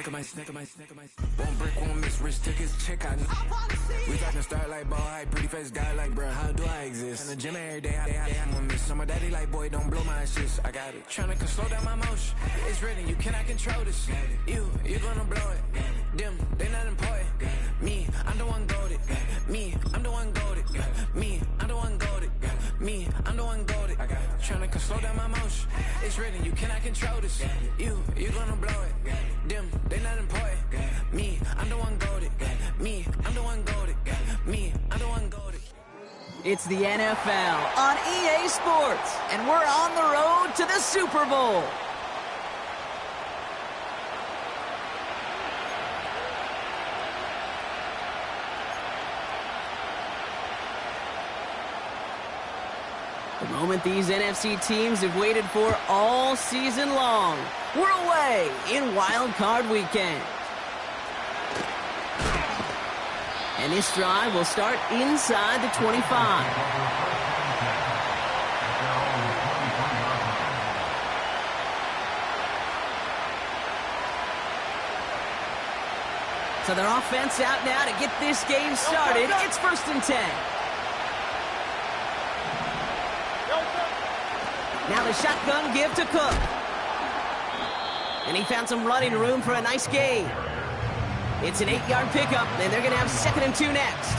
One brick, one miss, rich tickets, check out. We talking start like ball high, pretty face guy like, bruh, how do I exist? In the gym every day, I'm gonna miss. Some of daddy like, boy, don't blow my shit. I got it. Tryna slow down my motion. It's written, you cannot control this. You gonna blow it. Them, they not important. Me, I'm the one goated. Me, I'm the one goated. Me, I'm the one goated. Me, I'm the one goated. Tryna slow down my motion. It's written, you cannot control this. You gonna blow it. Them, they not important. Me, I'm the one goated. Me, I'm the one goated. Me, I'm the one goated. It's the NFL on EA Sports, and we're on the road to the Super Bowl. The moment these NFC teams have waited for all season long. We're away in Wild Card Weekend. And this drive will start inside the 25. So their offense out now to get this game started. It's 1st and 10. Now the shotgun give to Cook. And he found some running room for a nice gain. It's an 8-yard pickup, and they're going to have 2nd and 2 next.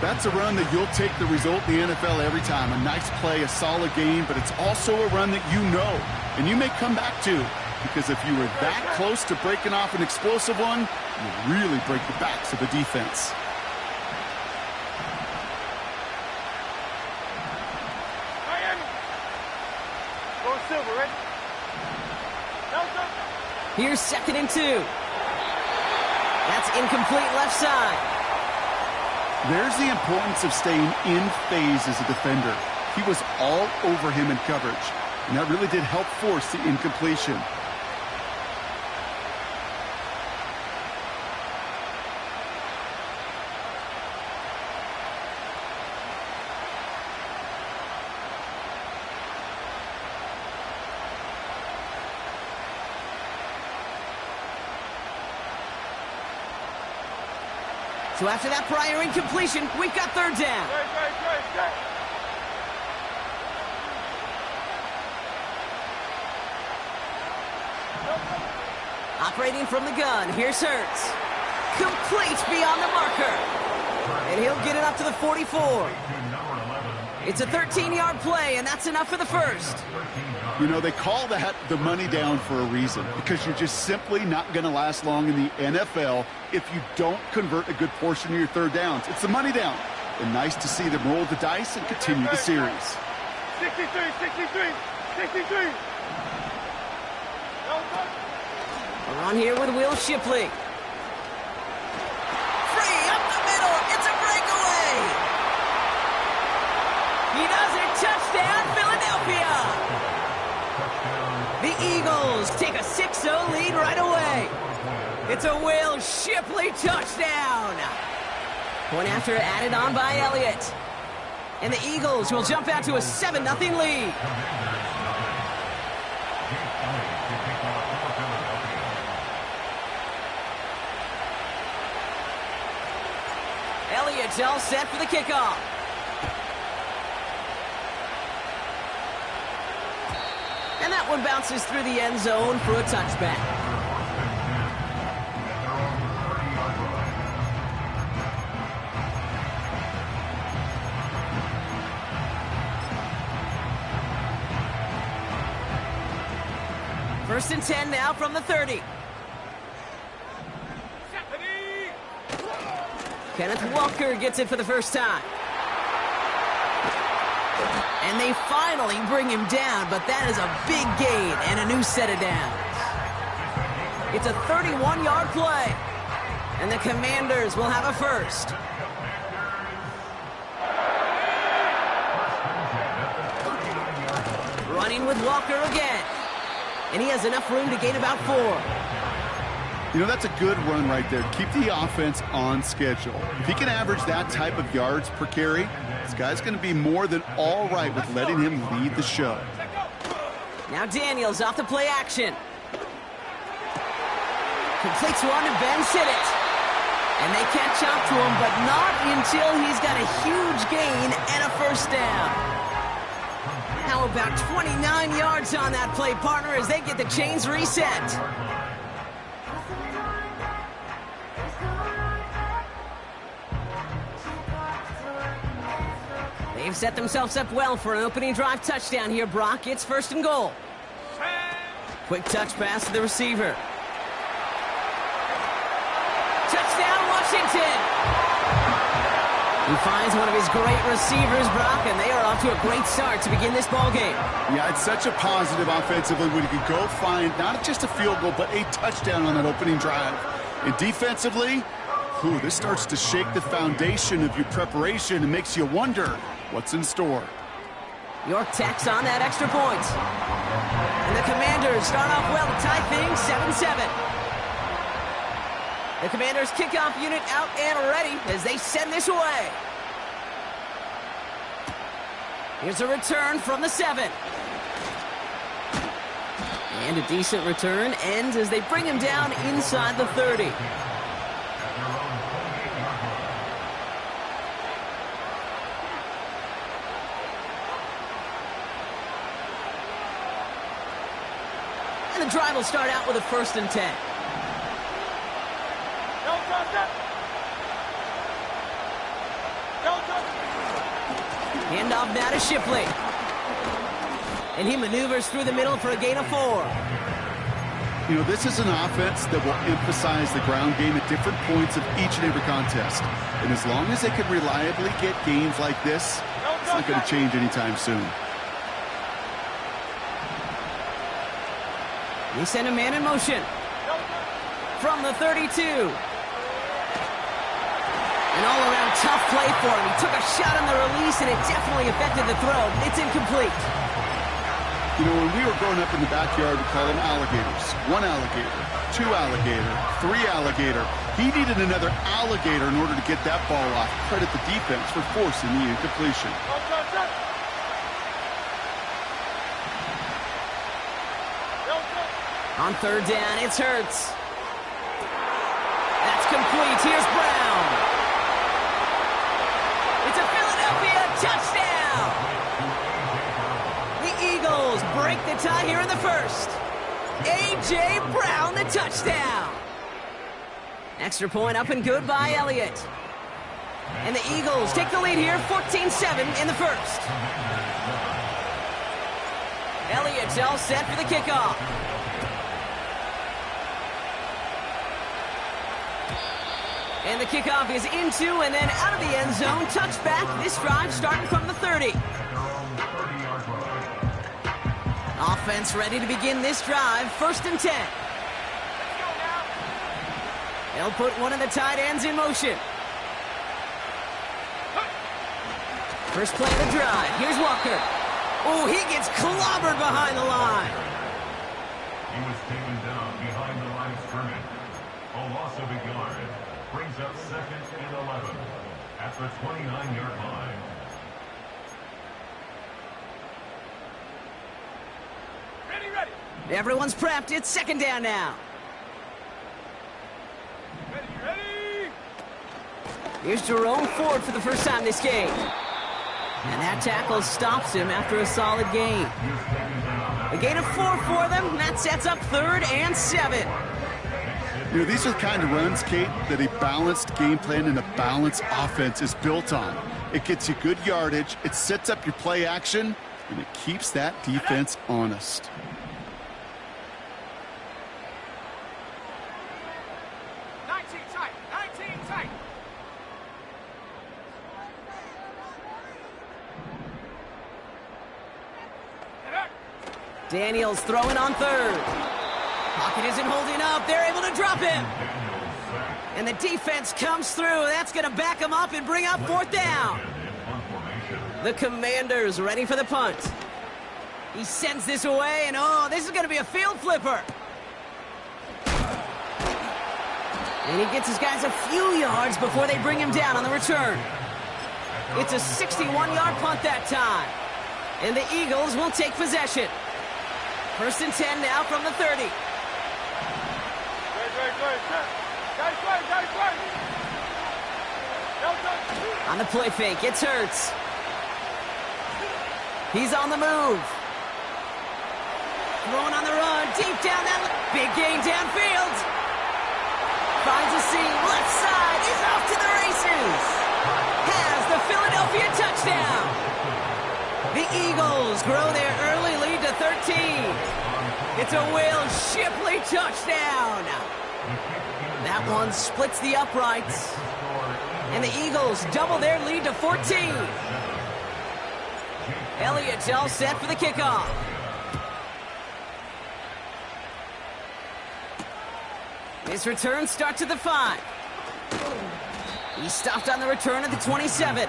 That's a run that you'll take the result in the NFL every time. A nice play, a solid game, but it's also a run that you know, and you may come back to. Because if you were that close to breaking off an explosive one, you really break the backs of the defense. Here's 2nd and 2. That's incomplete left side. There's the importance of staying in phase as a defender. He was all over him in coverage, and that really did help force the incompletion. So after that prior incompletion, we've got 3rd down. Operating from the gun, here's Hurts. Complete beyond the marker. And he'll get it up to the 44. It's a 13-yard play, and that's enough for the first. You know, they call that the money down for a reason, because you're just simply not going to last long in the NFL if you don't convert a good portion of your 3rd downs. It's the money down. And nice to see them roll the dice and continue the series. 63. We're on here with Will Shipley. Free up the middle. It's a breakaway. He does it. Touchdown, Philadelphia. The Eagles take a 6-0 lead right away. It's a Will Shipley touchdown. Point after added on by Elliott. And the Eagles will jump out to a 7-0 lead. Elliott's all set for the kickoff. And that one bounces through the end zone for a touchback. First and 10 now from the 30. Kenneth Walker gets it for the first time. And they finally bring him down, but that is a big gain and a new set of downs. It's a 31-yard play, and the Commanders will have a first. Running with Walker again, and he has enough room to gain about 4. You know, that's a good run right there. Keep the offense on schedule. If he can average that type of yards per carry, this guy's going to be more than all right with letting him lead the show. Now Daniels off the play action. Completes one to Ben Sinnott. And they catch up to him, but not until he's got a huge gain and a first down. How about 29 yards on that play, partner, as they get the chains reset. They've set themselves up well for an opening drive touchdown here, Brock. It's 1st and goal. Quick touch pass to the receiver. Touchdown, Washington! He finds one of his great receivers, Brock, and they are off to a great start to begin this ball game. Yeah, it's such a positive offensively when you can go find not just a field goal, but a touchdown on that opening drive. And defensively, this starts to shake the foundation of your preparation and makes you wonder what's in store. York tacks on that extra point. And the Commanders start off well to tie things 7-7. The Commanders kickoff unit out and ready as they send this away. Here's a return from the 7. And a decent return ends as they bring him down inside the 30. And the drive will start out with a 1st and 10. Handoff now to Shipley. And he maneuvers through the middle for a gain of 4. You know, this is an offense that will emphasize the ground game at different points of each and every contest. And as long as they can reliably get gains like this, it's not going to change anytime soon. They send a man in motion. From the 32. An all-around tough play for him. He took a shot on the release, and it definitely affected the throw. It's incomplete. You know, when we were growing up in the backyard, we called them alligators. 1 alligator, 2 alligator, 3 alligator. He needed another alligator in order to get that ball off. Credit the defense for forcing the incompletion. On 3rd down, it's Hurts. That's complete. Here's Brown. It's a Philadelphia touchdown! The Eagles break the tie here in the 1st. A.J. Brown, the touchdown. Extra point up and good by Elliott. And the Eagles take the lead here, 14-7 in the 1st. Elliott's all set for the kickoff. And the kickoff is into and then out of the end zone. Touchback. This drive starting from the 30. Offense ready to begin this drive. 1st and 10. They'll put one of the tight ends in motion. First play of the drive. Here's Walker. Oh, he gets clobbered behind the line. He was taken down behind the line of scrimmage. A loss of a yard. Brings up 2nd and 11 at the 29-yard line. Ready. Everyone's prepped. It's 2nd down now. Ready. Here's Jerome Ford for the first time this game. And that tackle stops him after a solid gain. A gain of 4 for them. That sets up 3rd and 7. You know, these are the kind of runs, Kate, that a balanced game plan and a balanced offense is built on. It gets you good yardage, it sets up your play action, and it keeps that defense honest. Daniels throwing on 3rd. Pocket isn't holding up. They're able to drop him. And the defense comes through. That's going to back him up and bring up 4th down. The Commanders ready for the punt. He sends this away, and this is going to be a field flipper. And he gets his guys a few yards before they bring him down on the return. It's a 61-yard punt that time. And the Eagles will take possession. 1st and 10 now from the 30. On the play fake, it's Hurts. He's on the move. Throwing on the run, deep down that big gain downfield. Finds a seam, left side, is off to the races. Has the Philadelphia touchdown. The Eagles grow their early lead to 13. It's a Will Shipley touchdown. That one splits the uprights. And the Eagles double their lead to 14. Elliott all set for the kickoff. His return starts at the 5. He stopped on the return at the 27.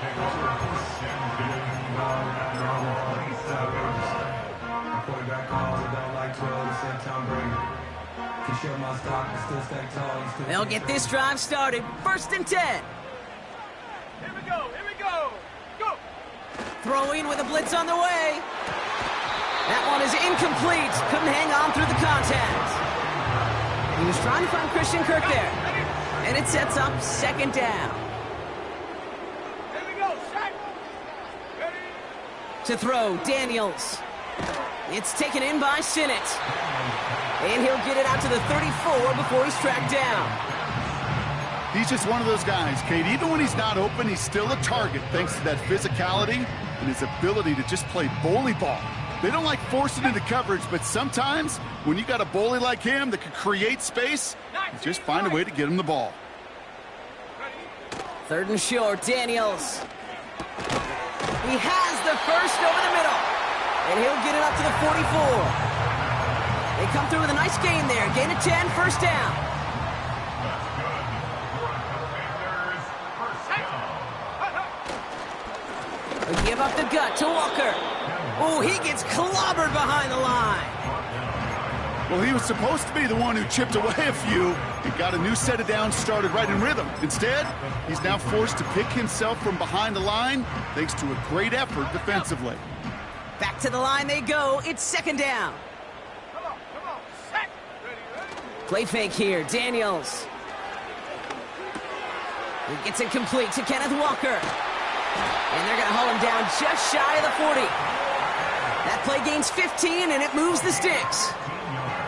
They'll get this drive started. 1st and 10. Here we go. Go! Throwing with a blitz on the way. That one is incomplete. Couldn't hang on through the contact. He was trying to find Christian Kirk there. And it sets up 2nd down. Here we go. Set. Ready. To throw, Daniels. It's taken in by Sinnott. And he'll get it out to the 34 before he's tracked down. He's just one of those guys, Kate. Even when he's not open, he's still a target thanks to that physicality and his ability to just play bully ball. They don't like forcing into coverage, but sometimes when you got a bully like him that can create space, you just find a way to get him the ball. 3rd and short, Daniels. He has the first over the middle. And he'll get it up to the 44. They come through with a nice gain there. Gain of 10, 1st down. They give up the gut to Walker. Oh, he gets clobbered behind the line. Well, he was supposed to be the one who chipped away a few and got a new set of downs started right in rhythm. Instead, he's now forced to pick himself from behind the line thanks to a great effort defensively. Back to the line they go. It's 2nd down. Come on. Set. Ready. Play fake here. Daniels. He gets it complete to Kenneth Walker. And they're going to haul him down just shy of the 40. That play gains 15, and it moves the sticks.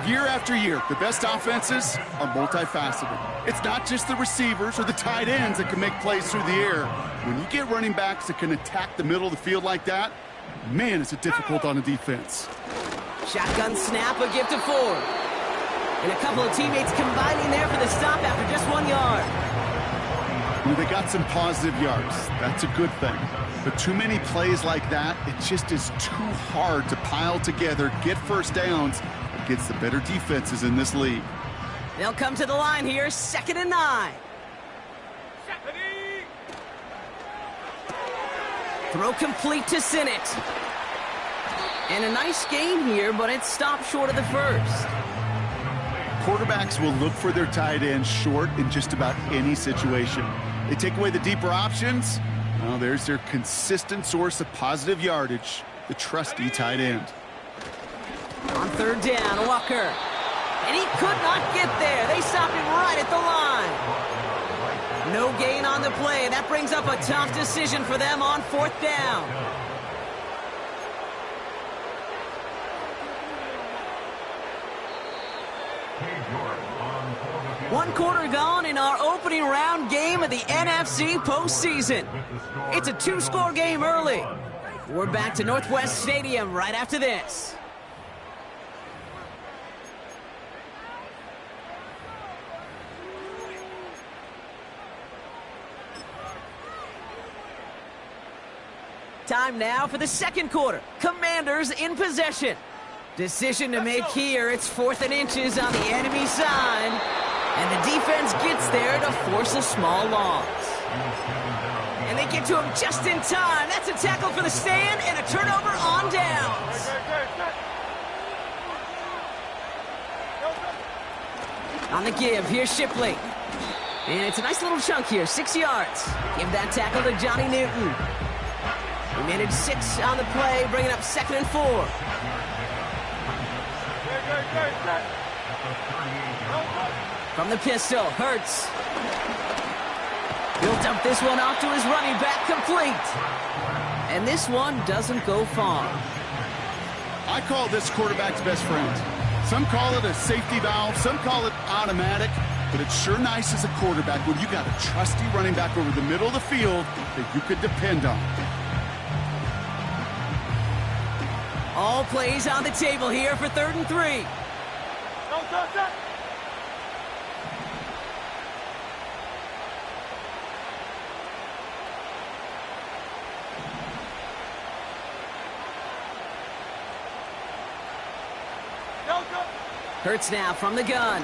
Year after year, the best offenses are multifaceted. It's not just the receivers or the tight ends that can make plays through the air. When you get running backs that can attack the middle of the field like that, man, is it difficult on a defense. Shotgun snap, a give to Ford. And a couple of teammates combining there for the stop after just 1 yard. Well, they got some positive yards. That's a good thing. But too many plays like that, it just is too hard to pile together, get 1st downs against the better defenses in this league. They'll come to the line here, 2nd and 9. Ready. Throw complete to Sinnott. And a nice gain here, but it stopped short of the 1st. Quarterbacks will look for their tight end short in just about any situation. They take away the deeper options. Well, there's their consistent source of positive yardage, the trusty tight end. On 3rd down, Walker. And he could not get there. They stopped him right at the line. No gain on the play. That brings up a tough decision for them on 4th down. One quarter gone in our opening round game of the NFC postseason. It's a 2-score game early. We're back to Northwest Stadium right after this. Time now for the 2nd quarter. Commanders in possession. Decision to make here. It's 4th and inches on the enemy side. And the defense gets there to force a small loss. And they get to him just in time. That's a tackle for the stand and a turnover on downs. On the give, here's Shipley. And it's a nice little chunk here, 6 yards. Give that tackle to Johnny Newton. He managed 6 on the play, bringing up 2nd and 4. From the pistol, Hurts. He'll dump this one off to his running back, complete. And this one doesn't go far. I call this quarterback's best friend. Some call it a safety valve, some call it automatic, but it's sure nice as a quarterback when you got a trusty running back over the middle of the field that you could depend on. All plays on the table here for 3rd and 3. Hurts now from the gun.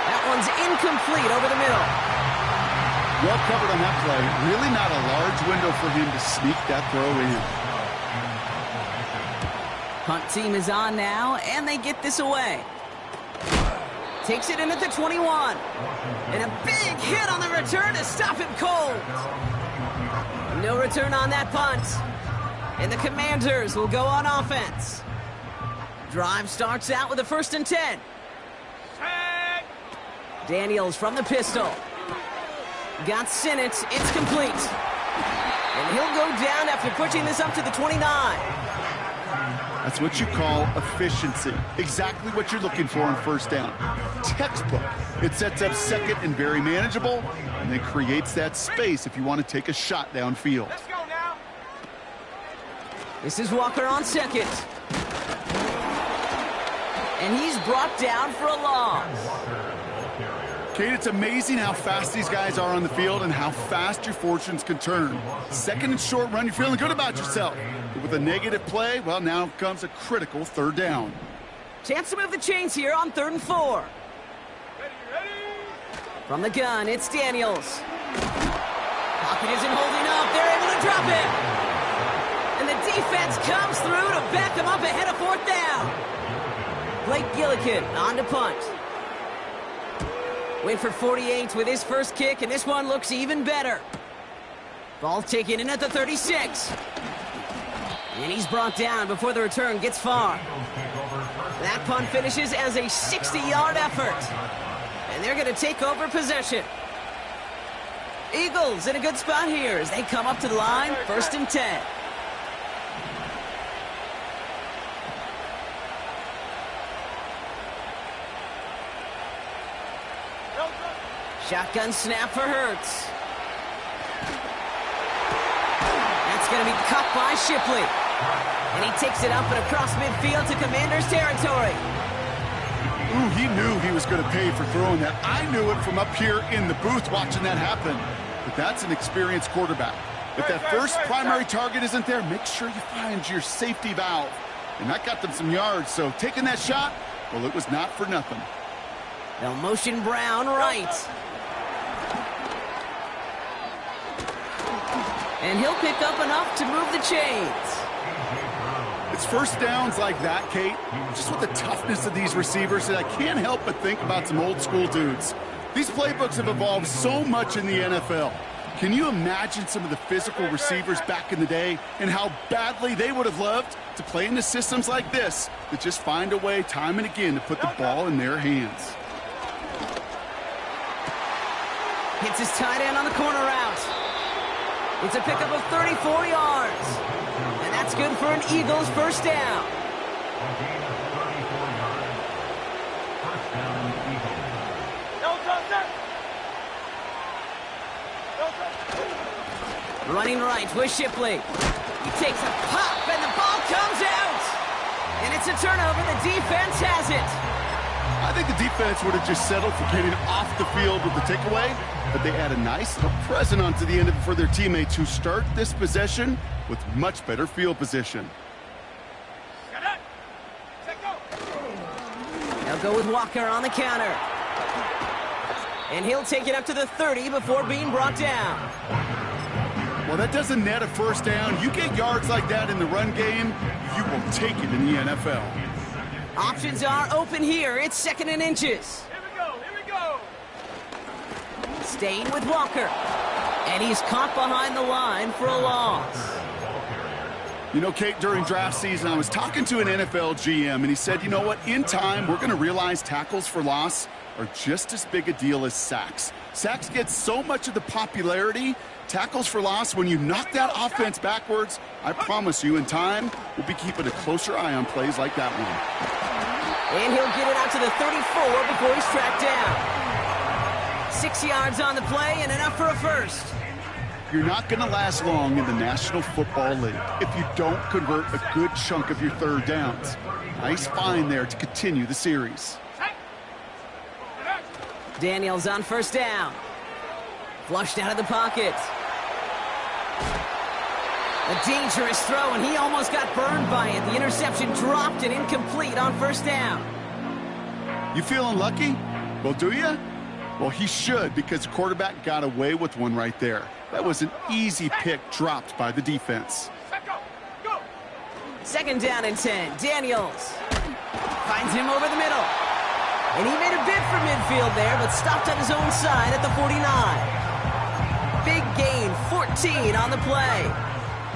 That one's incomplete over the middle. Well covered on that play. Really not a large window for him to sneak that throw in. Punt team is on now, and they get this away. Takes it in at the 21. And a big hit on the return to stop him cold. No return on that punt. And the Commanders will go on offense. Drive starts out with a 1st and 10. Daniels from the pistol. Got Sinnott. It's complete. And he'll go down after pushing this up to the 29. That's what you call efficiency. Exactly what you're looking for on 1st down. Textbook. It sets up 2nd and very manageable, and then creates that space if you want to take a shot downfield. Let's go now. This is Walker on 2nd. And he's brought down for a loss. Kate, it's amazing how fast these guys are on the field and how fast your fortunes can turn. 2nd and short run, you're feeling good about yourself. But with a negative play, well, now comes a critical 3rd down. Chance to move the chains here on 3rd and 4. Ready. From the gun, it's Daniels. Pocket isn't holding up. They're able to drop him. And the defense comes through to back him up ahead of 4th down. Blake Gillikin on to punt. Wait for 48 with his first kick, and this one looks even better. Ball taken in at the 36. And he's brought down before the return gets far. That punt finishes as a 60-yard effort. And they're going to take over possession. Eagles in a good spot here as they come up to the line, 1st and 10. Shotgun snap for Hurts. That's going to be caught by Shipley. And he takes it up and across midfield to Commanders territory. Ooh, he knew he was going to pay for throwing that. I knew it from up here in the booth watching that happen. But that's an experienced quarterback. If that first primary target isn't there, make sure you find your safety valve. And that got them some yards, so taking that shot, well, it was not for nothing. They'll motion Brown right. And he'll pick up enough to move the chains. It's 1st downs like that, Kate, just with the toughness of these receivers, that I can't help but think about some old school dudes. These playbooks have evolved so much in the NFL. Can you imagine some of the physical receivers back in the day and how badly they would have loved to play in the systems like this that just find a way time and again to put the ball in their hands? Hits his tight end on the corner route. It's a pickup of 34 yards. And that's good for an Eagles 1st down. Running right with Shipley. He takes a pop and the ball comes out. And it's a turnover. The defense has it. I think the defense would have just settled for getting off the field with the takeaway, but they add a nice little present onto the end of it for their teammates who start this possession with much better field position. They'll go with Walker on the counter. And he'll take it up to the 30 before being brought down. Well, that doesn't net a 1st down. You get yards like that in the run game, you will take it in the NFL. Options are open here. It's 2nd and inches. Here we go. Staying with Walker. And he's caught behind the line for a loss. You know, Kate, during draft season, I was talking to an NFL GM, and he said, you know what, in time, we're going to realize tackles for loss are just as big a deal as sacks. Sacks get so much of the popularity. Tackles for loss, when you knock that offense backwards, I promise you, in time, we'll be keeping a closer eye on plays like that one. And he'll get it out to the 34 before he's tracked down. 6 yards on the play and enough for a first. You're not going to last long in the National Football League if you don't convert a good chunk of your third downs. Nice find there to continue the series. Daniels on first down. Flushed out of the pocket. A dangerous throw, and he almost got burned by it. The interception dropped and incomplete on first down. You feeling lucky? Well, do you? Well, he should, because the quarterback got away with one right there. That was an easy pick dropped by the defense. Second down and 10. Daniels finds him over the middle. And he made a bid for midfield there, but stopped on his own side at the 49. Big gain, 14 on the play.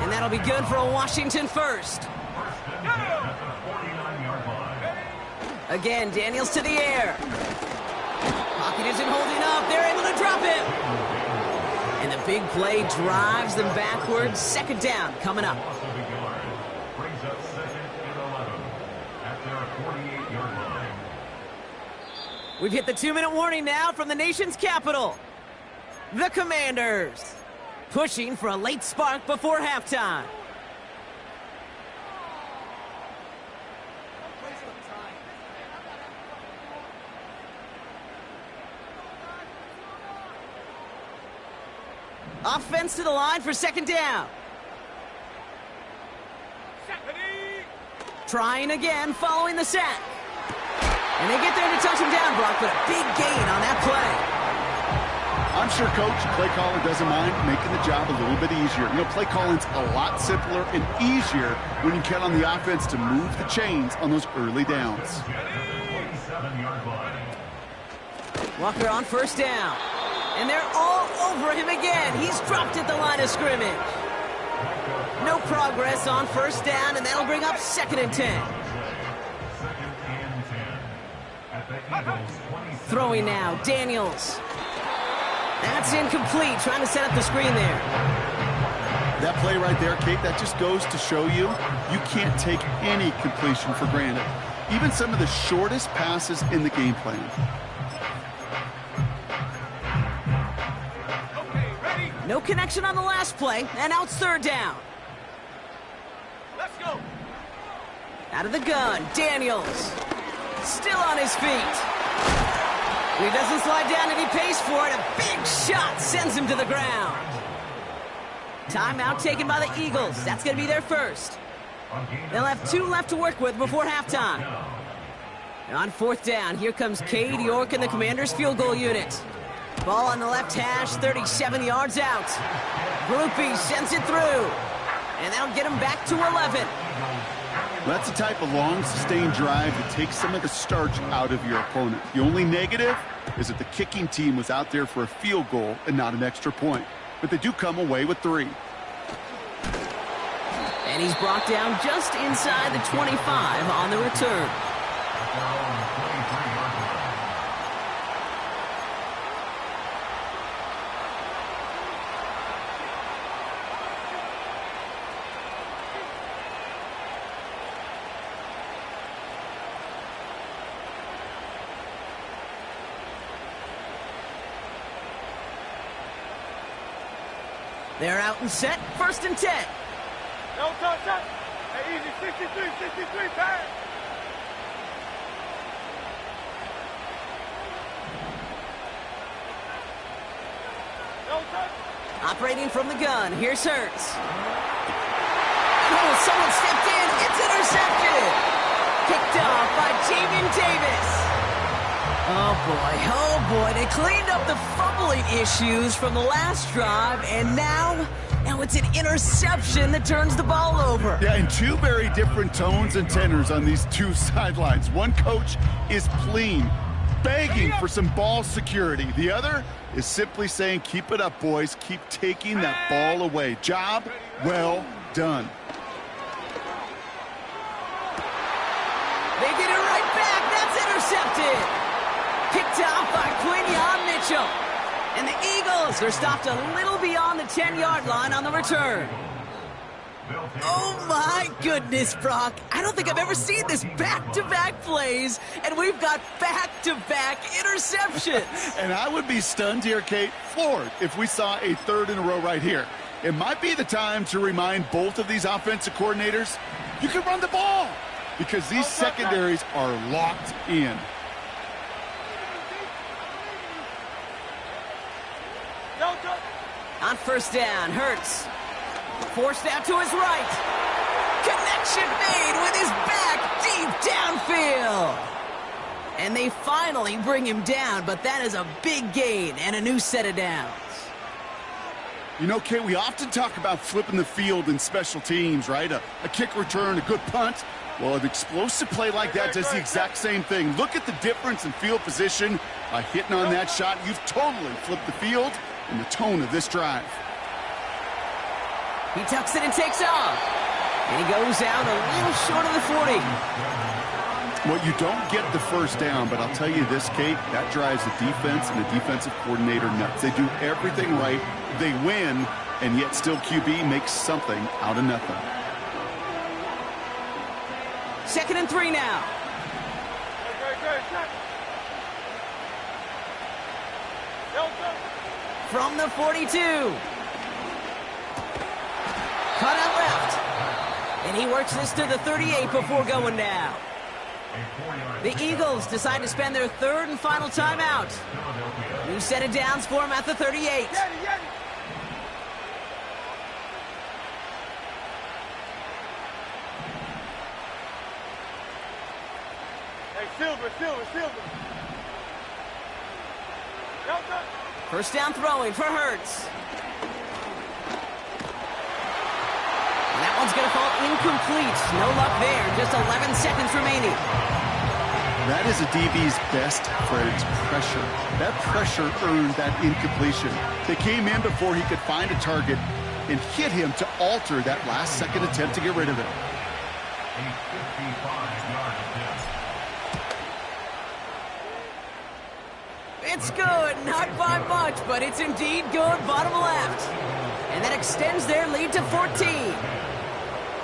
And that'll be good for a Washington first. Again, Daniels to the air. Pocket isn't holding up. They're able to drop him. And the big play drives them backwards. Second down coming up. Brings up second and 11 at their 48-yard line. We've hit the 2-minute warning now from the nation's capital. The Commanders pushing for a late spark before halftime. Offense to the line for second down. Trying again following the sack. And they get there to touch him down, Brock, but a big gain on that play. I'm sure Coach, play caller doesn't mind making the job a little bit easier. You know, play calling's a lot simpler and easier when you count on the offense to move the chains on those early downs. Walker on first down. And they're all over him again. He's dropped at the line of scrimmage. No progress on first down, and that'll bring up second and 10. Throwing now, Daniels. That's incomplete, trying to set up the screen there. That play right there, Kate, that just goes to show you, you can't take any completion for granted. Even some of the shortest passes in the game plan. No connection on the last play, and now it's third down. Let's go. Out of the gun, Daniels. Still on his feet. He doesn't slide down, and he pays for it. A big shot sends him to the ground. Timeout taken by the Eagles. That's going to be their first. They'll have 2 left to work with before halftime. And on fourth down, here comes Cade York and the Commanders' field goal unit. Ball on the left hash, 37 yards out. Groupie sends it through. And that'll get him back to 11. That's the type of long, sustained drive that takes some of the starch out of your opponent. The only negative is that the kicking team was out there for a field goal and not an extra point. But they do come away with 3. And he's brought down just inside the 25 on the return. They're out and set, first and 10. No touch. Hey, easy, 63, pass. No touch. Operating from the gun, here's Hurts. Oh, someone stepped in, it's intercepted. Picked off by Jamin Davis. Oh boy, they cleaned up the fumbling issues from the last drive, and now it's an interception that turns the ball over. Yeah, and 2 very different tones and tenors on these 2 sidelines. One coach is pleading, begging for some ball security. The other is simply saying, keep it up, boys. Keep taking that ball away. Job well done. intercepted. Picked up by Quinyon Mitchell. And the Eagles are stopped a little beyond the 10-yard line on the return. Oh my goodness, Brock. I don't think I've ever seen this back-to-back plays, and we've got back-to-back interceptions. And I would be stunned here, Kate, floored, if we saw a third in a row right here. It might be the time to remind both of these offensive coordinators, you can run the ball, because these secondaries are locked in. On first down, Hurts. Forced out to his right. Connection made with his back deep downfield. And they finally bring him down, but that is a big gain and a new set of downs. You know, Kate, we often talk about flipping the field in special teams, right? A kick return, a good punt. Well, an explosive play like that does the exact same thing. Look at the difference in field position. By hitting on that shot, you've totally flipped the field and the tone of this drive. He tucks it and takes off. And he goes out a little short of the 40. Well, you don't get the first down, but I'll tell you this, Kate, that drives the defense and the defensive coordinator nuts. They do everything right. They win, and yet still QB makes something out of nothing. 2nd and 3 now. From the 42. Cut out left. And he works this to the 38 before going down. The Eagles decide to spend their third and final timeout. New set of downs for him at the 38. Hey, Silver. First down throwing for Hurts. And that one's going to fall incomplete. No luck there. Just 11 seconds remaining. That is a DB's best friend, pressure. That pressure earned that incompletion. They came in before he could find a target and hit him to alter that last-second attempt to get rid of it. It's good, not by much, but it's indeed good, bottom left. And that extends their lead to 14.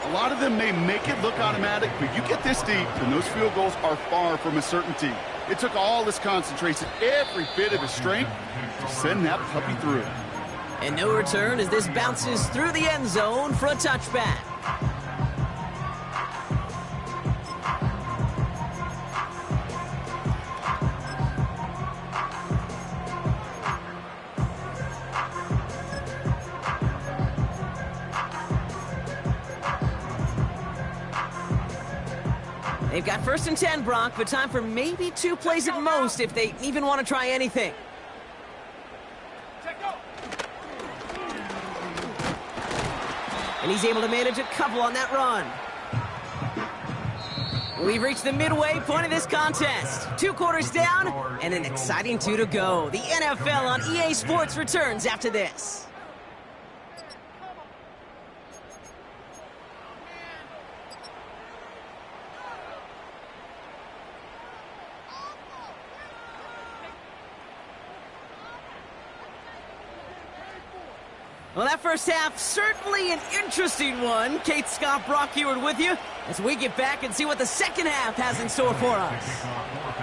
A lot of them may make it look automatic, but you get this deep, and those field goals are far from a certainty. It took all his concentration, every bit of his strength, to send that puppy through. And no return as this bounces through the end zone for a touchback. They've got 1st and 10, Brock, but time for maybe 2 plays at most if they even want to try anything. And he's able to manage a couple on that run. We've reached the midway point of this contest. 2 quarters down and an exciting 2 to go. The NFL on EA Sports returns after this. Well, that first half, certainly an interesting one. Kate Scott, Brock Huard with you as we get back and see what the second half has in store for us.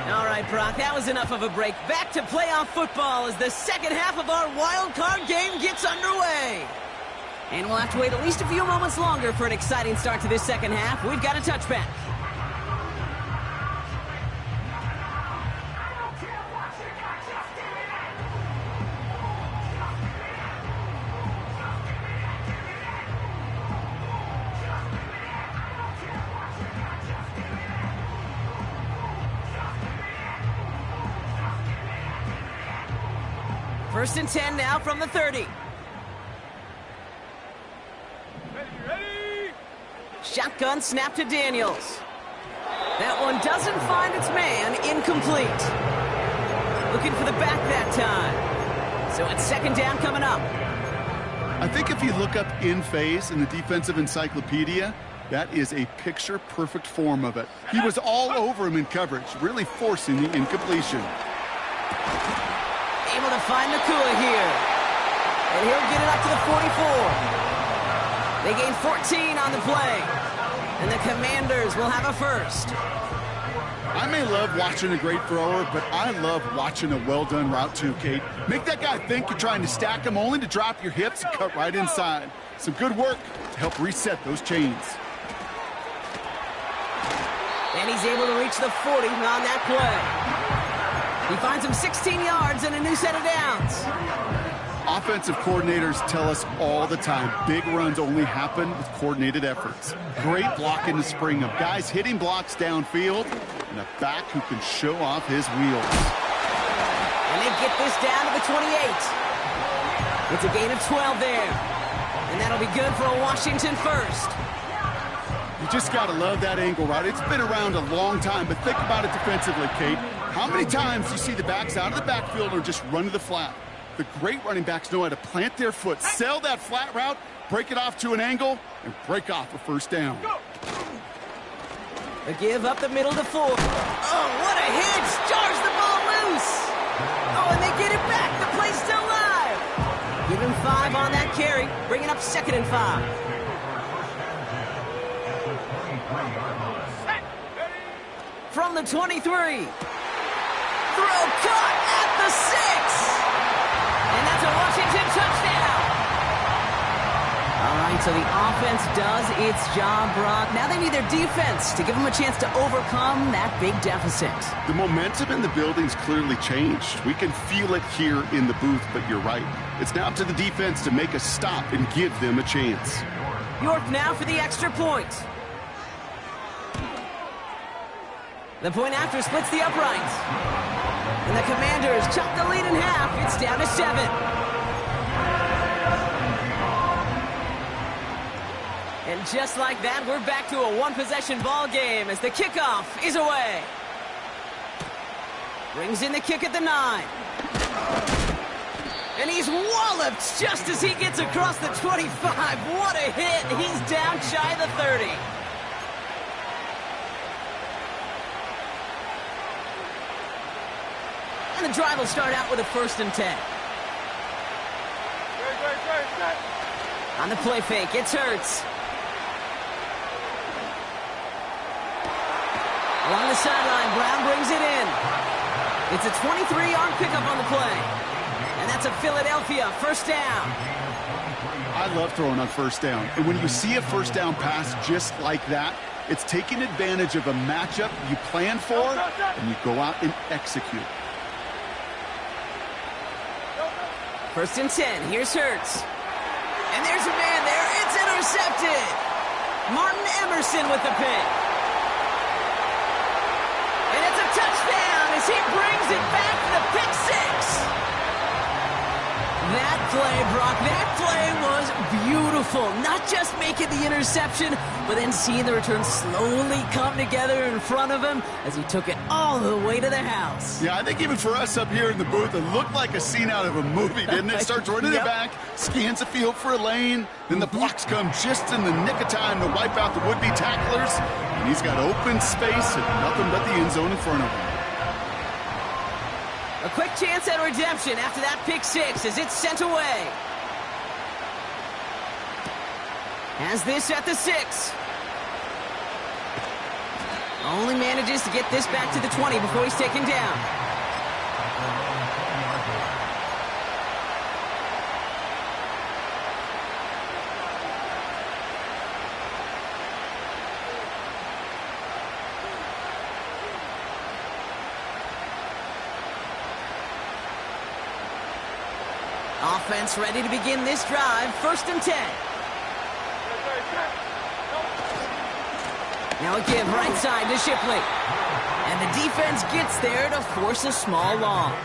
All right, Brock, that was enough of a break. Back to playoff football as the second half of our wild card game gets underway. And we'll have to wait at least a few moments longer for an exciting start to this second half. We've got a touchback. First and 10 now from the 30. Ready? Shotgun snap to Daniels. That one doesn't find its man, incomplete. Looking for the back that time. So it's 2nd down coming up. I think if you look up in phase in the defensive encyclopedia, That is a picture-perfect form of it. He was all over him in coverage, really forcing the incompletion. Able to find Nacua here. And he'll get it up to the 44. They gain 14 on the play. And the Commanders will have a first. I may love watching a great thrower, but I love watching a well-done route too, Kate. Make that guy think you're trying to stack him only to drop your hips and cut right inside. Some good work to help reset those chains. And he's able to reach the 40 on that play. He finds him 16 yards and a new set of downs. Offensive coordinators tell us all the time, big runs only happen with coordinated efforts. Great block in the spring of guys hitting blocks downfield and a back who can show off his wheels. And they get this down to the 28. It's a gain of 12 there. And that'll be good for a Washington first. You just got to love that angle route. It's been around a long time, but think about it defensively, Kate. How many times do you see the backs out of the backfield or just run to the flat? The great running backs know how to plant their foot, sell that flat route, break it off to an angle, and break off a first down. A give up the middle to 4. Oh, what a hit! Jars the ball loose! Oh, and they get it back. The play's still live. Give him 5 on that carry, bringing up 2nd and 5. From the 23. Throw caught at the 6. And that's a Washington touchdown. All right, so the offense does its job, Brock. Now they need their defense to give them a chance to overcome that big deficit. The momentum in the building's clearly changed. We can feel it here in the booth, but you're right. It's now up to the defense to make a stop and give them a chance. York now for the extra point. The point after splits the uprights. And the Commanders chop the lead in half. It's down to 7. And just like that, we're back to a one-possession ball game as the kickoff is away. Brings in the kick at the 9. And he's walloped just as he gets across the 25. What a hit. He's down shy of the 30. And the drive will start out with a 1st and 10. On the play fake, it's Hurts. Along the sideline, Brown brings it in. It's a 23-yard pickup on the play. And that's a Philadelphia first down. I love throwing on first down. And when you see a first down pass just like that, it's taking advantage of a matchup you plan for, and you go out and execute. 1st and 10. Here's Hurts. And there's a man there. It's intercepted. Martin Emerson with the pick. And it's a touchdown as he brings it back to the pick 6. That play, Brock, that play was beautiful. Not just making the interception, but then seeing the return slowly come together in front of him as he took it all the way to the house. Yeah, I think even for us up here in the booth, it looked like a scene out of a movie, didn't it? Starts running it back, scans the field for a lane, then the blocks come just in the nick of time to wipe out the would-be tacklers, and he's got open space and nothing but the end zone in front of him. A quick chance at redemption after that pick 6 as it's sent away. Has this at the 6. Only manages to get this back to the 20 before he's taken down. Offense ready to begin this drive. 1st and 10. Now a give right side to Shipley. And the defense gets there to force a small loss.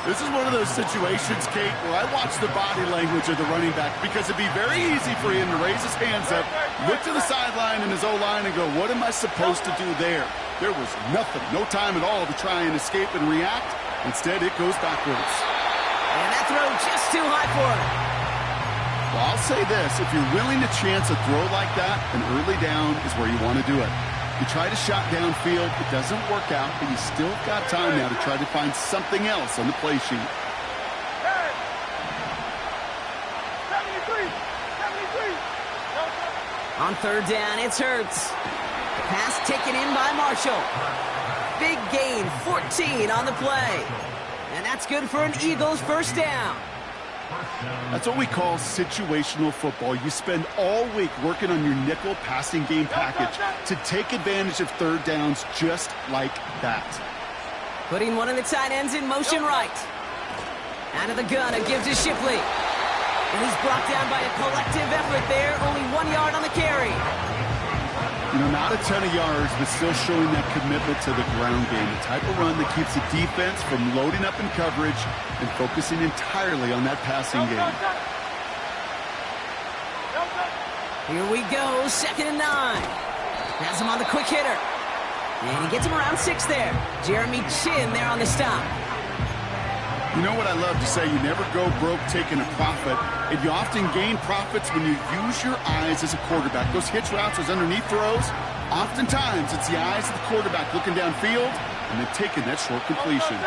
This is one of those situations, Kate, where I watch the body language of the running back because it'd be very easy for him to raise his hands up, look to the sideline in his O-line and go, what am I supposed to do there? There was nothing, no time at all to try and escape and react. Instead, it goes backwards. And that throw just too high for him. Well, I'll say this. If you're willing to chance a throw like that, an early down is where you want to do it. You try to shot downfield, it doesn't work out, but you still got time now to try to find something else on the play sheet. 73. On third down, it's Hurts. Pass taken in by Marshall. Big gain, 14 on the play. And that's good for an Eagles first down. That's what we call situational football. You spend all week working on your nickel passing game package to take advantage of third downs just like that. Putting one of the tight ends in motion right. Out of the gun, it gives to Shipley. And he's brought down by a collective effort there. Only 1 yard on the carry. You know, not a ton of yards, but still showing that commitment to the ground game. The type of run that keeps the defense from loading up in coverage and focusing entirely on that passing game. Here we go, 2nd and 9. Has him on the quick hitter. And he gets him around 6 there. Jeremy Chin there on the stop. You know what I love to say, you never go broke taking a profit, and you often gain profits when you use your eyes as a quarterback. Those hitch routes, those underneath throws, oftentimes it's the eyes of the quarterback looking downfield and then taking that short completion.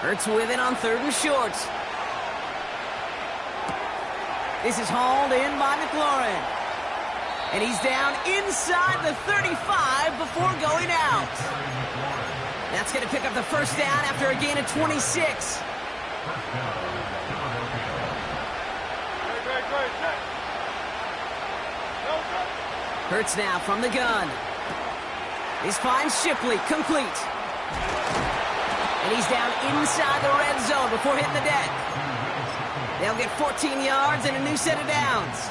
Hurts with it on 3rd and short. This is hauled in by McLaurin. And he's down inside the 35 before going out. That's going to pick up the first down after a gain of 26. Hurts now from the gun. He finds Shipley, complete. And he's down inside the red zone before hitting the deck. They'll get 14 yards and a new set of downs.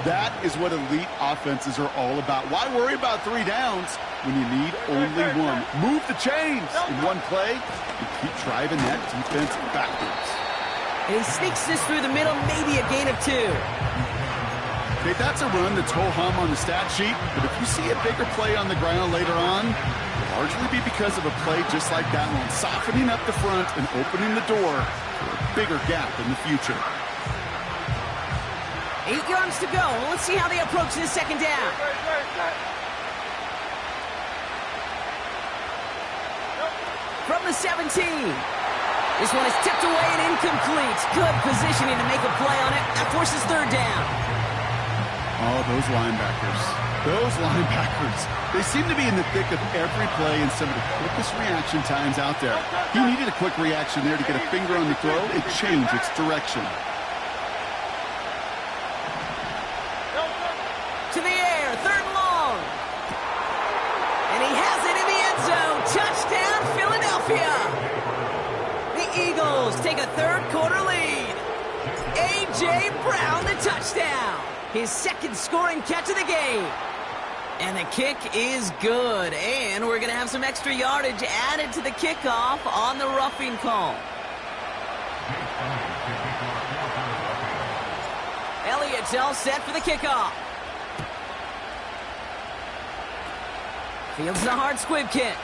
That is what elite offenses are all about. Why worry about 3 downs when you need only one? Move the chains in one play and keep driving that defense backwards. And he sneaks this through the middle, maybe a gain of 2. Okay, that's a run that's ho-hum on the stat sheet, but if you see a bigger play on the ground later on, it'll largely be because of a play just like that one, softening up the front and opening the door for a bigger gap in the future. 8 yards to go. Let's see how they approach this 2nd down. From the 17. This one is tipped away and incomplete. Good positioning to make a play on it. That forces 3rd down. Oh, those linebackers. Those linebackers. They seem to be in the thick of every play and some of the quickest reaction times out there. He needed a quick reaction there to get a finger on the throw and change its direction. To the air, 3rd and long. And he has it in the end zone. Touchdown, Philadelphia. The Eagles take a 3rd quarter lead. A.J. Brown, the touchdown. His 2nd scoring catch of the game. And the kick is good. And we're going to have some extra yardage added to the kickoff on the roughing call. Elliott's all set for the kickoff. Fields the hard squib kick.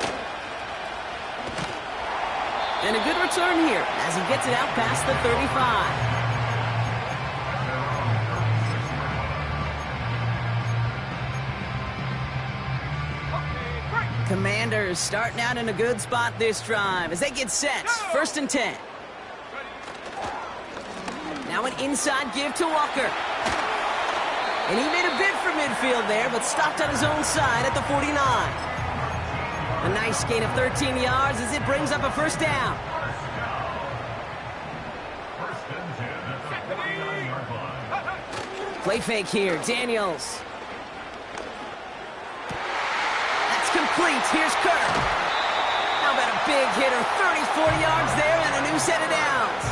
And a good return here as he gets it out past the 35. Commanders starting out in a good spot this drive as they get set. 1st and 10. Now an inside give to Walker. And he made a bid for midfield there, but stopped on his own side at the 49. A nice gain of 13 yards as it brings up a 1st down. Play fake here, Daniels. That's complete. Here's Kirk. How about a big hitter? 30-40 yards there and a new set of downs.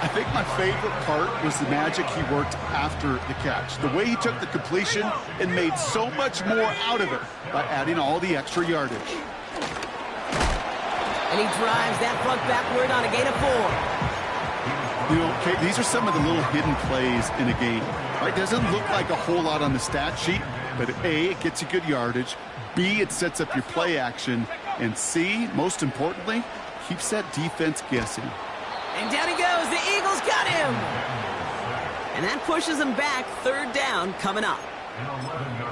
I think my favorite part was the magic he worked after the catch. The way he took the completion and made so much more out of it by adding all the extra yardage. And he drives that front backward on a gain of 4. You know, Kate, these are some of the little hidden plays in a game. Right? Doesn't look like a whole lot on the stat sheet, but A, it gets you good yardage. B, it sets up your play action. And C, most importantly, keeps that defense guessing. And down he goes. The Eagles got him. And that pushes them back. Third down coming up.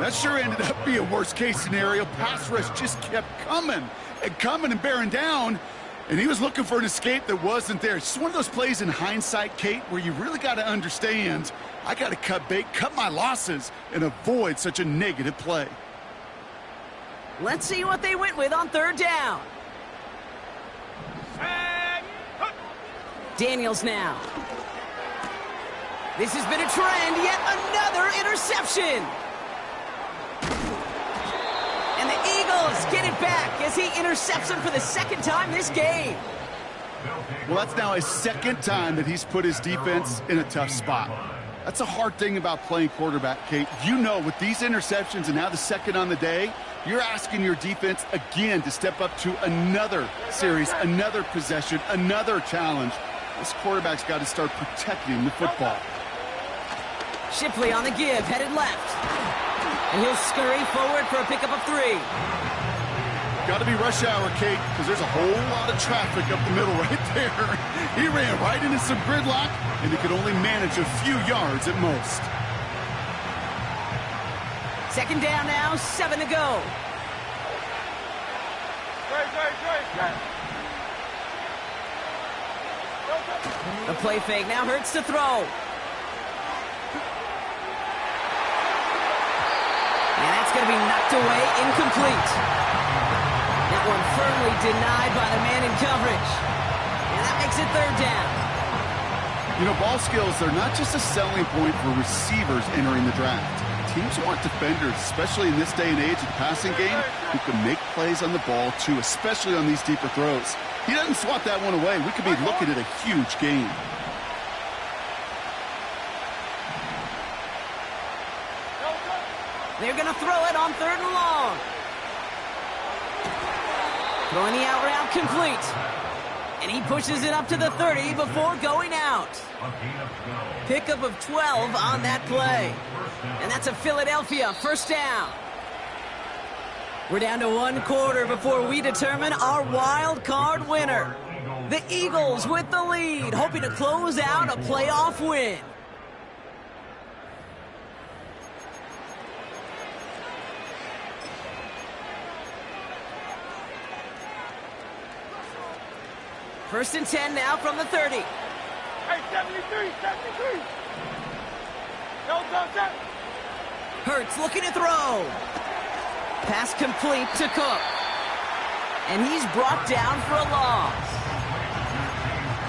That sure ended up being worst-case scenario. Pass rush just kept coming and bearing down. And he was looking for an escape that wasn't there. It's just one of those plays in hindsight, Kate, where you really got to understand, I got to cut bait, cut my losses, and avoid such a negative play. Let's see what they went with on third down. Daniels now. This has been a trend, yet another interception. And the Eagles get it back as he intercepts him for the second time this game. Well, that's now his second time that he's put his defense in a tough spot. That's a hard thing about playing quarterback, Kate. You know, with these interceptions and now the second on the day, you're asking your defense again to step up to another series, another possession, another challenge. This quarterback's got to start protecting the football. Shipley on the give, headed left. And he'll scurry forward for a pickup of 3. Got to be rush hour, Kate, because there's a whole lot of traffic up the middle right there. He ran right into some gridlock, and he could only manage a few yards at most. Second down now, 7 to go. The play fake now Hurts to throw. And that's going to be knocked away, incomplete. That one firmly denied by the man in coverage. And that makes it third down. You know, ball skills, they're not just a selling point for receivers entering the draft. Teams want defenders, especially in this day and age of the passing game, who can make plays on the ball, too, especially on these deeper throws. He doesn't swat that one away. We could be looking at a huge game. They're going to throw it on third and long. Throwing the out route complete. And he pushes it up to the 30 before going out. Pickup of 12 on that play. And that's a Philadelphia first down. We're down to 1 quarter before we determine our wild card winner. The Eagles with the lead, hoping to close out a playoff win. First and 10 now from the 30. Hey, 73. Go. Hurts looking to throw. Pass complete to Cook. And he's brought down for a loss.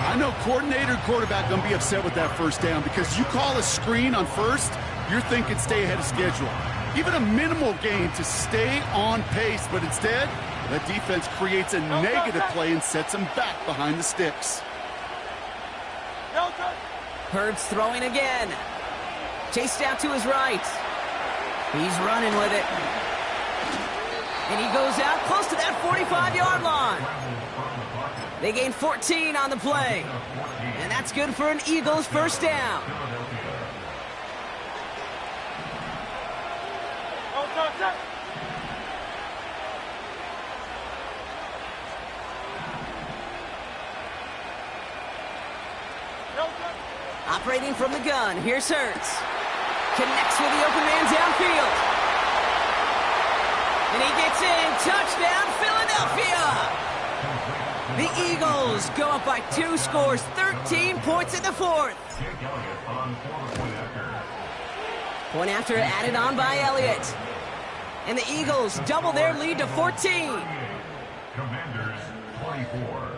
I know coordinator and quarterback going to be upset with that first down because you call a screen on first, you're thinking stay ahead of schedule. Even a minimal gain to stay on pace, but instead, that defense creates a negative play and sets them back behind the sticks. Hurts throwing again. Chased out to his right. He's running with it. And he goes out close to that 45-yard line. They gain 14 on the play. And that's good for an Eagles first down. Operating from the gun, here's Hurts. Connects with the open man downfield. And he gets in. Touchdown, Philadelphia! The Eagles go up by 2 scores, 13 points in the 4th. Point after added on by Elliott. And the Eagles double their lead to 14. Commanders 24.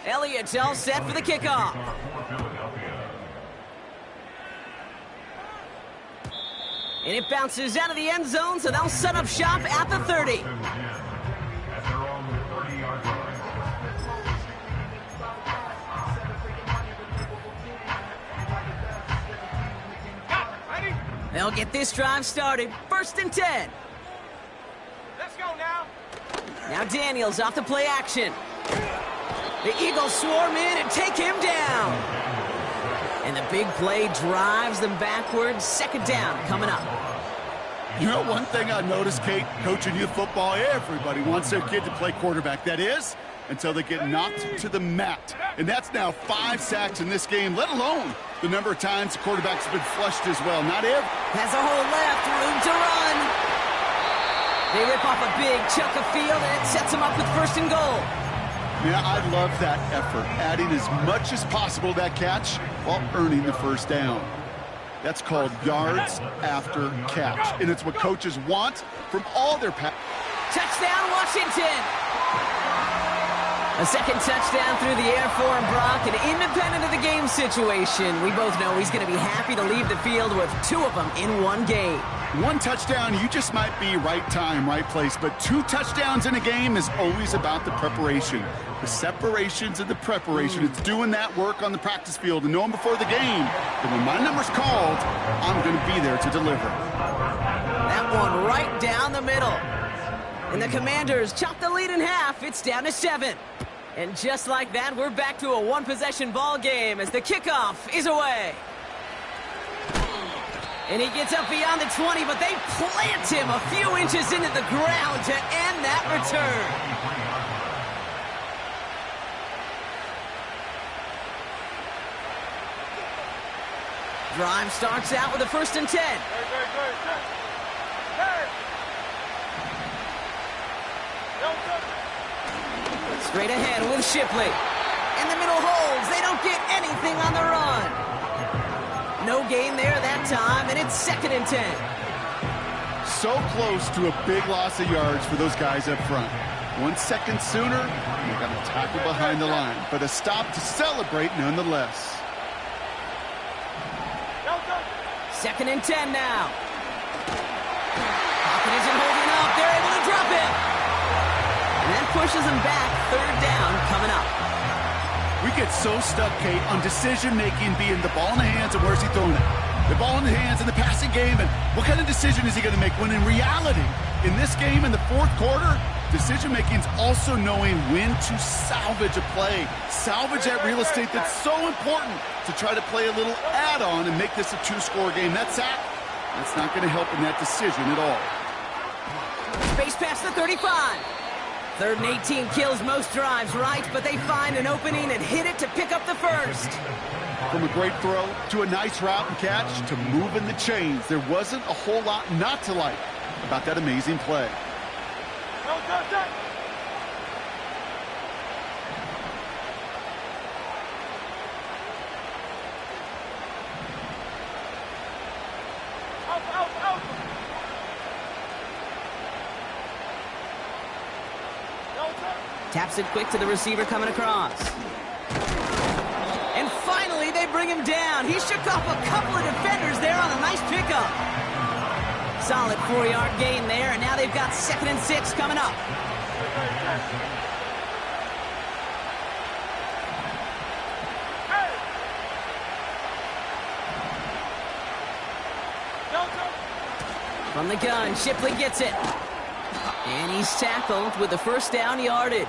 Elliott's all set for the kickoff. And it bounces out of the end zone, so they'll set up shop at the 30. They'll get this drive started. First and 10. Let's go now. Now Daniels off the play action. The Eagles swarm in and take him down. And the big play drives them backwards. Second down coming up. You know, one thing I noticed, Kate, coaching youth football, everybody wants their kid to play quarterback. That is, until they get knocked to the mat. And that's now 5 sacks in this game, let alone the number of times the quarterback's been flushed as well. Not every. Has a hole left, room to run. They rip off a big chunk of field, and it sets them up with 1st and goal. Yeah, I love that effort, adding as much as possible to that catch while earning the 1st down. That's called yards after catch, and it's what coaches want from all their Touchdown, Washington! A 2nd touchdown through the air for Brock, and independent of the game situation, we both know he's going to be happy to leave the field with 2 of them in one game. 1 touchdown, you just might be right time, right place, but 2 touchdowns in a game is always about the preparation. The separations and the preparation. It's doing that work on the practice field and knowing before the game that when my number's called, I'm going to be there to deliver. That one right down the middle. And the Commanders chop the lead in half. It's down to 7. And just like that, we're back to a 1-possession ball game as the kickoff is away. And he gets up beyond the 20, but they plant him a few inches into the ground to end that return. Drive starts out with a 1st and 10. Straight ahead with Shipley. In the middle holds. They don't get anything on the run. No gain there that time, and it's 2nd and 10. So close to a big loss of yards for those guys up front. 1 second sooner, and they got a tackle behind the line. But a stop to celebrate nonetheless. 2nd and 10 now. Pocket isn't holding up. They're able to drop it. And that pushes them back. 3rd down coming up. We get so stuck, Kate, on decision-making being the ball in the hands and where's he throwing it. The ball in the hands in the passing game, and what kind of decision is he going to make? When in reality, in this game, in the 4th quarter, decision-making is also knowing when to salvage a play. Salvage that real estate that's so important to try to play a little add-on and make this a 2-score game. That sack, that's not going to help in that decision at all. Space past the 35. 3rd and 18 kills most drives, right? But they find an opening and hit it to pick up the 1st. From a great throw to a nice route and catch to moving the chains, there wasn't a whole lot not to like about that amazing play. Taps it quick to the receiver coming across. And finally, they bring him down. He shook off a couple of defenders there on a nice pickup. Solid 4-yard gain there, and now they've got 2nd and 6 coming up. From the gun, Shipley gets it. And he's tackled with the 1st down yardage.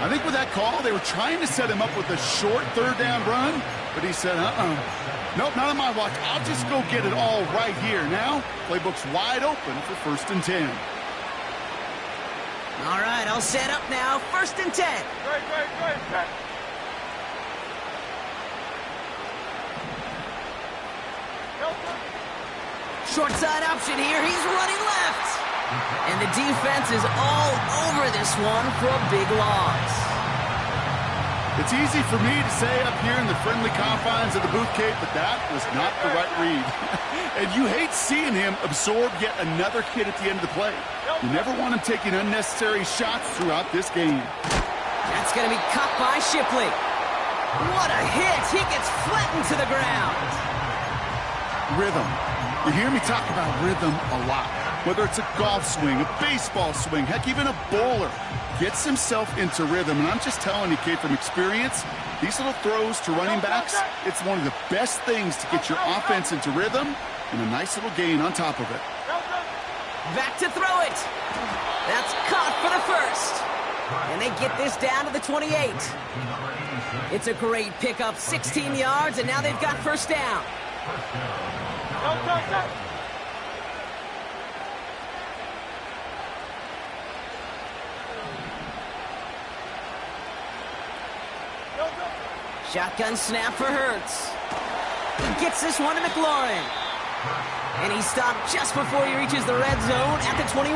I think with that call, they were trying to set him up with a short 3rd down run, but he said, nope, not on my watch. I'll just go get it all right here. Now, playbook's wide open for 1st and 10. All right, I'll set up now. 1st and 10. Great. Short side option here. He's running left. And the defense is all over this one for a big loss. It's easy for me to say up here in the friendly confines of the booth, Kate, but that was not the right read. And you hate seeing him absorb yet another hit at the end of the play. You never want him taking unnecessary shots throughout this game. That's going to be caught by Shipley. What a hit! He gets flattened to the ground. Rhythm. You hear me talk about rhythm a lot. Whether it's a golf swing, a baseball swing, heck, even a bowler gets himself into rhythm. And I'm just telling you, Kate, from experience, these little throws to running backs, it's one of the best things to get your offense into rhythm and a nice little gain on top of it. Back to throw it. That's caught for the 1st. And they get this down to the 28. It's a great pickup, 16 yards, and now they've got 1st down. Shotgun snap for Hurts. He gets this one to McLaurin. And he's stopped just before he reaches the red zone at the 21.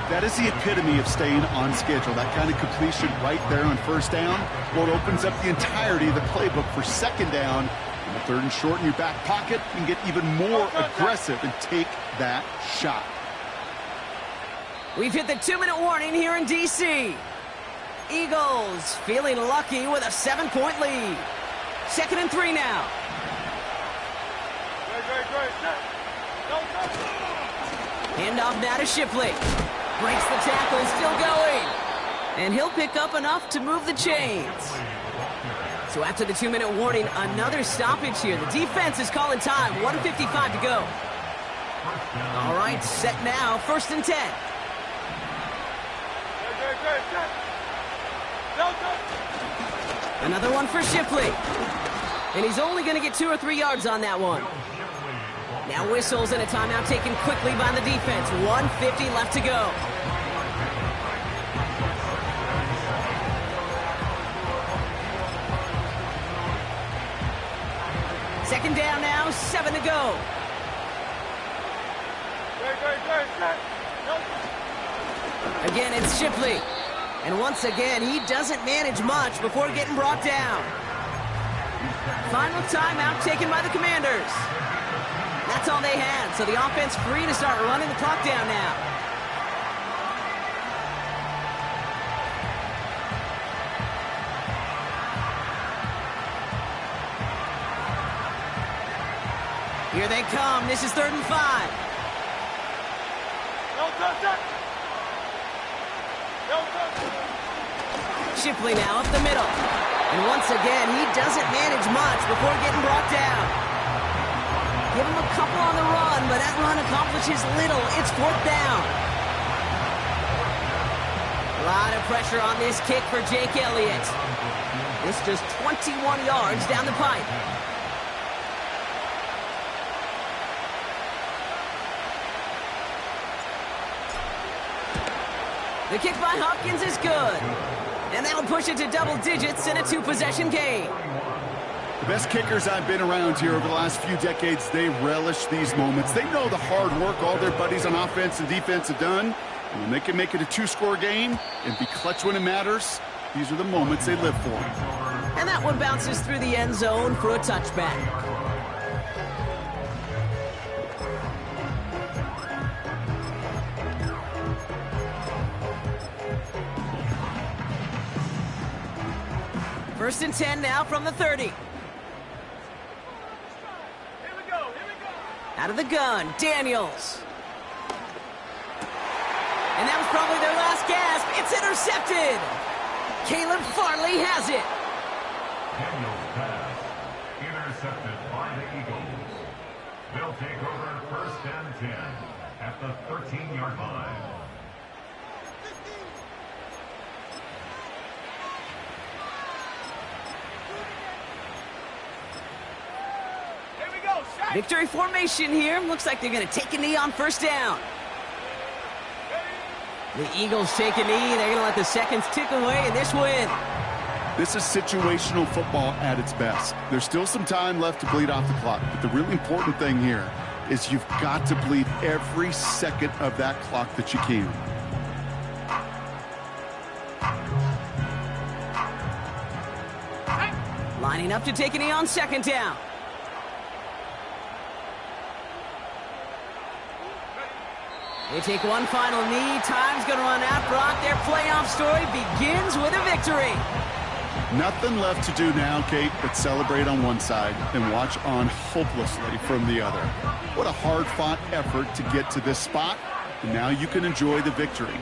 That is the epitome of staying on schedule. That kind of completion right there on first down. Well, it opens up the entirety of the playbook for second down. In the third and short in your back pocket, you can get even more aggressive and take that shot. We've hit the 2-minute warning here in D.C. Eagles feeling lucky with a 7-point lead. 2nd and 3 now. Handoff now to Shipley. Breaks the tackle, still going. And he'll pick up enough to move the chains. So after the 2-minute warning, another stoppage here. The defense is calling time. 1:55 to go. All right, set now. 1st and 10. Another one for Shipley. And he's only going to get 2 or 3 yards on that one. Now whistles and a timeout taken quickly by the defense. 1:50 left to go. Second down now, 7 to go. Again, it's Shipley. And once again, he doesn't manage much before getting brought down. Final timeout taken by the Commanders. That's all they had, so the offense free to start running the clock down now. Here they come. This is 3rd and 5. Shipley now up the middle. And once again, he doesn't manage much before getting brought down. Give him a couple on the run, but that run accomplishes little. It's 4th down. A lot of pressure on this kick for Jake Elliott. It's just 21 yards down the pipe. The kick by Hopkins is good. And that'll push it to double digits in a 2-possession game. The best kickers I've been around here over the last few decades, they relish these moments. They know the hard work all their buddies on offense and defense have done. And when they can make it a 2-score game and be clutch when it matters, these are the moments they live for. And that one bounces through the end zone for a touchback. First and 10 now from the 30. Out of the gun, Daniels. And that was probably their last gasp. It's intercepted. Caleb Farley has it. Daniels pass. Intercepted by the Eagles. They'll take over 1st and 10 at the 13-yard line. Victory formation here. Looks like they're going to take a knee on 1st down. The Eagles take a knee. They're going to let the seconds tick away in this win. This is situational football at its best. There's still some time left to bleed off the clock, but the really important thing here is you've got to bleed every second of that clock that you can. Lining up to take a knee on 2nd down. They take one final knee. Time's going to run out. Brock, their playoff story begins with a victory. Nothing left to do now, Kate, but celebrate on one side and watch on hopelessly from the other. What a hard-fought effort to get to this spot, and now you can enjoy the victory.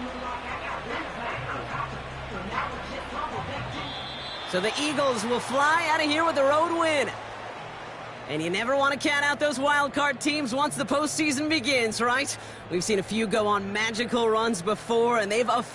So the Eagles will fly out of here with a road win. And you never want to count out those wild card teams once the postseason begins, right? We've seen a few go on magical runs before, and they've